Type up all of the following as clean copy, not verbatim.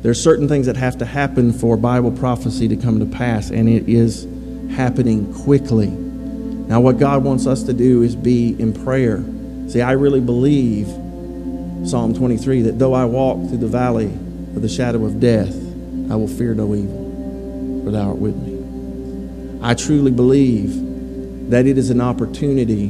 There's certain things that have to happen for Bible prophecy to come to pass, and it is happening quickly. Now, what God wants us to do is be in prayer. See, I really believe, Psalm 23, that though I walk through the valley of the shadow of death, I will fear no evil, for thou art with me. I truly believe that it is an opportunity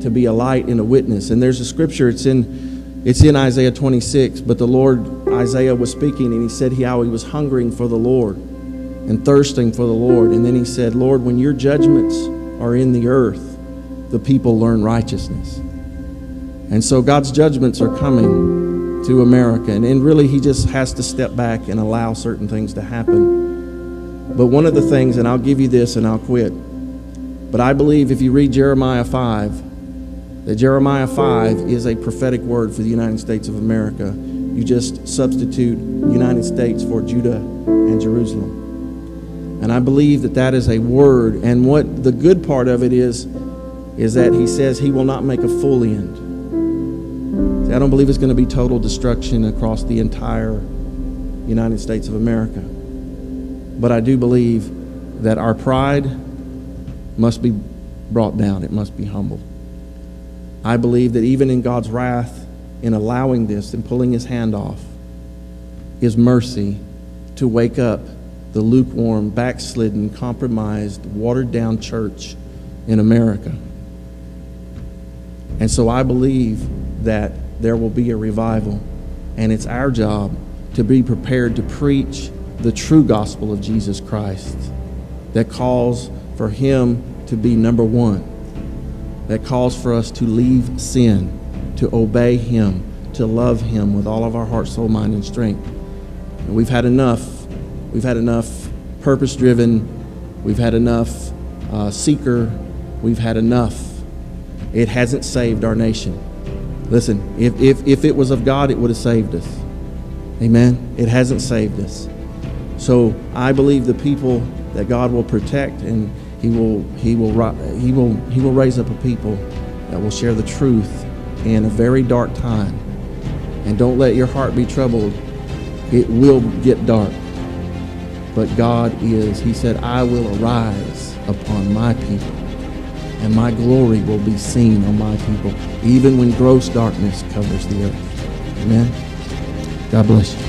to be a light and a witness. And there's a scripture, it's in Isaiah 26, but the Lord, Isaiah was speaking, and he said how he was hungering for the Lord and thirsting for the Lord. And then he said, Lord, when your judgments are in the earth, the people learn righteousness. And so God's judgments are coming to America. And really, he just has to step back and allow certain things to happen. But one of the things, and I'll give you this and I'll quit, but I believe if you read Jeremiah 5, that Jeremiah 5 is a prophetic word for the United States of America. You just substitute United States for Judah and Jerusalem. And I believe that that is a word. And what the good part of it is that he says he will not make a full end. See, I don't believe it's going to be total destruction across the entire United States of America. But I do believe that our pride must be brought down. It must be humbled. I believe that even in God's wrath, in allowing this and pulling his hand off, his mercy to wake up the lukewarm, backslidden, compromised, watered-down church in America. And so I believe that there will be a revival, and it's our job to be prepared to preach the true gospel of Jesus Christ that calls for him to be number one, that calls for us to leave sin, to obey him, to love him with all of our heart, soul, mind, and strength. And we've had enough. We've had enough purpose-driven. We've had enough seeker. We've had enough. It hasn't saved our nation. Listen, if it was of God, it would have saved us. Amen? It hasn't saved us. So I believe the people that God will protect, and He will raise up a people that will share the truth in a very dark time. And don't let your heart be troubled. It will get dark. But God is, he said, I will arise upon my people, and my glory will be seen on my people, even when gross darkness covers the earth. Amen. God bless you.